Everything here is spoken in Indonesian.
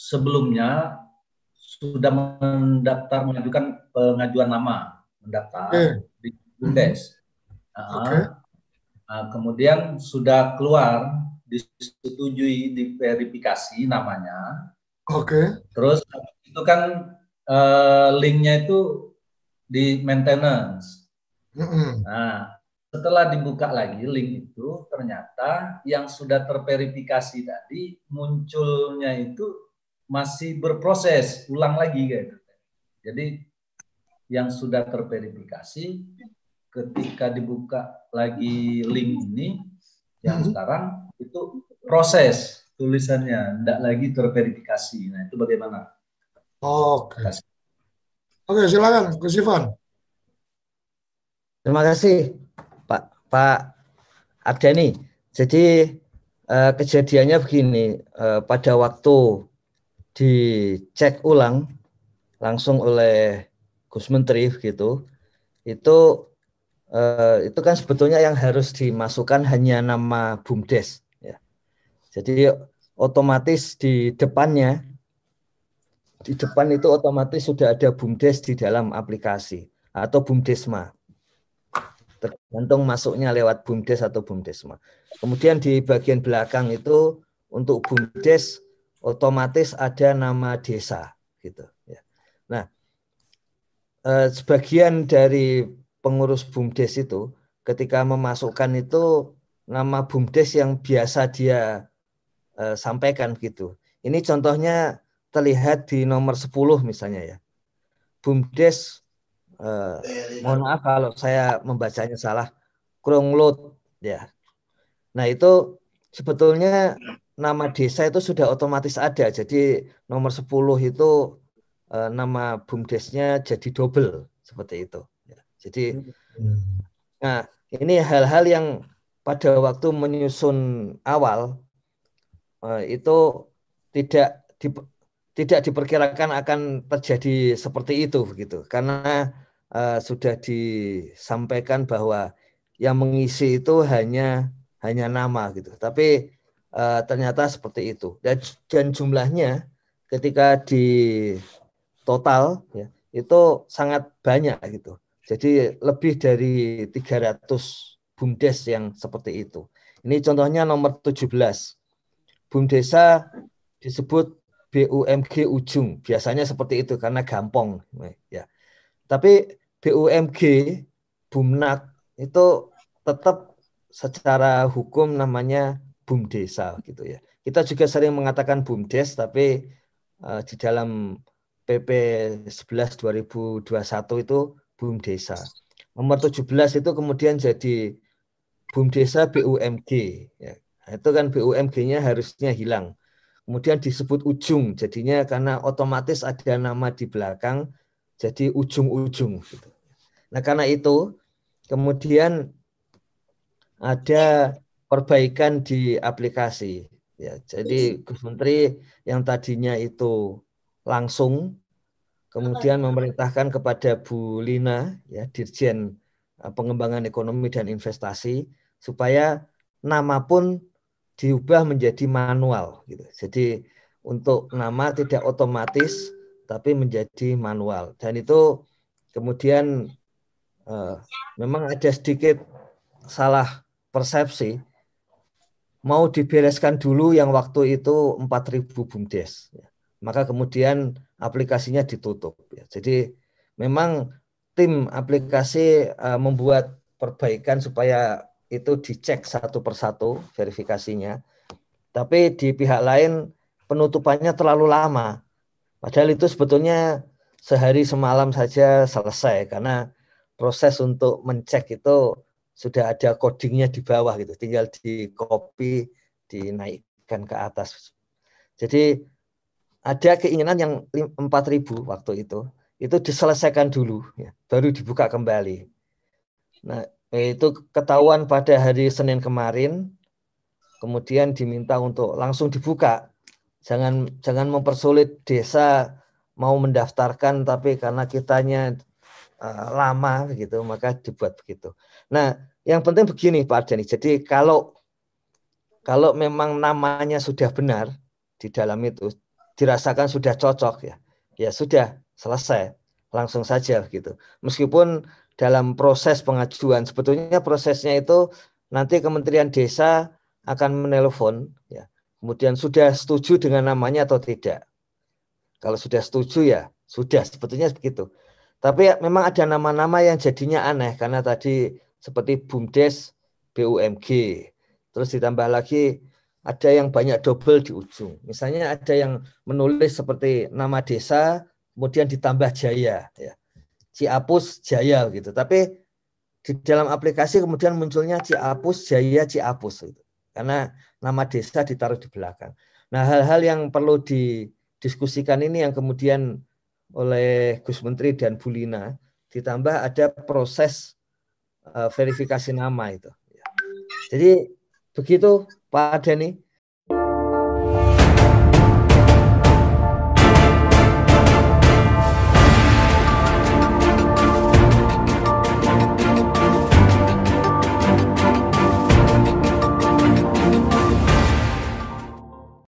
sebelumnya sudah mengajukan pengajuan nama, mendaftar di BUMDes. Kemudian sudah keluar, disetujui, diverifikasi namanya. Terus itu kan linknya itu di maintenance. Nah, setelah dibuka lagi link itu, ternyata yang sudah terverifikasi tadi munculnya itu masih berproses, ulang lagi gitu. Jadi yang sudah terverifikasi ketika dibuka lagi link ini yang sekarang itu proses tulisannya, tidak lagi terverifikasi. Nah, itu bagaimana? Oke, silakan Gus Ivan. Terima kasih Pak Ardhani. Jadi kejadiannya begini, pada waktu dicek ulang langsung oleh Gus Menteri gitu, itu kan sebetulnya yang harus dimasukkan hanya nama BUMDes. Ya. Jadi otomatis di depan itu otomatis sudah ada BUMDes di dalam aplikasi atau BUMDesma. Tergantung masuknya lewat BUMDes atau BUMDesma. Kemudian di bagian belakang itu untuk BUMDes otomatis ada nama desa gitu ya. Nah, sebagian dari pengurus BUMDes itu ketika memasukkan itu nama BUMDes yang biasa dia sampaikan gitu. Ini contohnya terlihat di nomor 10 misalnya ya. BUMDes mohon maaf kalau saya membacanya salah, Kronglot ya. Nah, itu sebetulnya nama desa itu sudah otomatis ada. Jadi nomor 10 itu nama BUMDesnya jadi double seperti itu. Ya. Jadi nah, ini hal-hal yang pada waktu menyusun awal itu tidak tidak diperkirakan akan terjadi seperti itu gitu. Karena sudah disampaikan bahwa yang mengisi itu hanya nama gitu. Tapi ternyata seperti itu. Dan jumlahnya ketika di total ya, itu sangat banyak gitu. Jadi lebih dari 300 BUMDes yang seperti itu. Ini contohnya nomor 17. BUMDesa disebut BUMG ujung. Biasanya seperti itu karena gampang ya. Tapi BUMG BUMNAK itu tetap secara hukum namanya BUMDesa gitu ya. Kita juga sering mengatakan BUMDes tapi di dalam PP 11 2021 itu BUMDesa. Nomor 17 itu kemudian jadi BUMDesa BUMG ya. Nah, itu kan BUMG-nya harusnya hilang. Kemudian disebut ujung jadinya karena otomatis ada nama di belakang jadi ujung-ujung gitu. Nah, karena itu kemudian ada perbaikan di aplikasi ya. Jadi Gus Menteri yang tadinya itu langsung kemudian memerintahkan kepada Bu Lina ya Dirjen Pengembangan Ekonomi dan Investasi supaya nama pun diubah menjadi manual gitu. Jadi untuk nama tidak otomatis tapi menjadi manual dan itu kemudian memang ada sedikit salah persepsi mau dibereskan dulu yang waktu itu 4.000 BUMDes ya. Maka kemudian aplikasinya ditutup ya. Jadi memang tim aplikasi membuat perbaikan supaya itu dicek satu persatu verifikasinya. Tapi di pihak lain penutupannya terlalu lama. Padahal itu sebetulnya sehari semalam saja selesai karena proses untuk mencek itu sudah ada codingnya di bawah gitu, tinggal di copy, dinaikkan ke atas. Jadi ada keinginan yang 4.000 waktu itu diselesaikan dulu, ya, baru dibuka kembali. Nah, itu ketahuan pada hari Senin kemarin, kemudian diminta untuk langsung dibuka. Jangan mempersulit desa mau mendaftarkan, tapi karena kitanya lama gitu, maka dibuat begitu. Nah, yang penting begini Pak Ardhani. Jadi kalau memang namanya sudah benar di dalam itu, dirasakan sudah cocok ya, ya sudah selesai, langsung saja gitu. Meskipun dalam proses pengajuan sebetulnya prosesnya itu nanti Kementerian Desa akan menelpon ya, kemudian sudah setuju dengan namanya atau tidak. Kalau sudah setuju ya sudah, sebetulnya begitu. Tapi memang ada nama-nama yang jadinya aneh karena tadi seperti BUMDes, BUMG, terus ditambah lagi ada yang banyak double di ujung. Misalnya ada yang menulis seperti nama desa kemudian ditambah Jaya ya. Ciapus Jaya gitu. Tapi di dalam aplikasi kemudian munculnya Ciapus Jaya Ciapus gitu. Karena nama desa ditaruh di belakang. Nah, hal-hal yang perlu didiskusikan ini yang kemudian oleh Gus Menteri dan Bu Lina, ditambah ada proses verifikasi nama itu. Jadi begitu Pak Denny.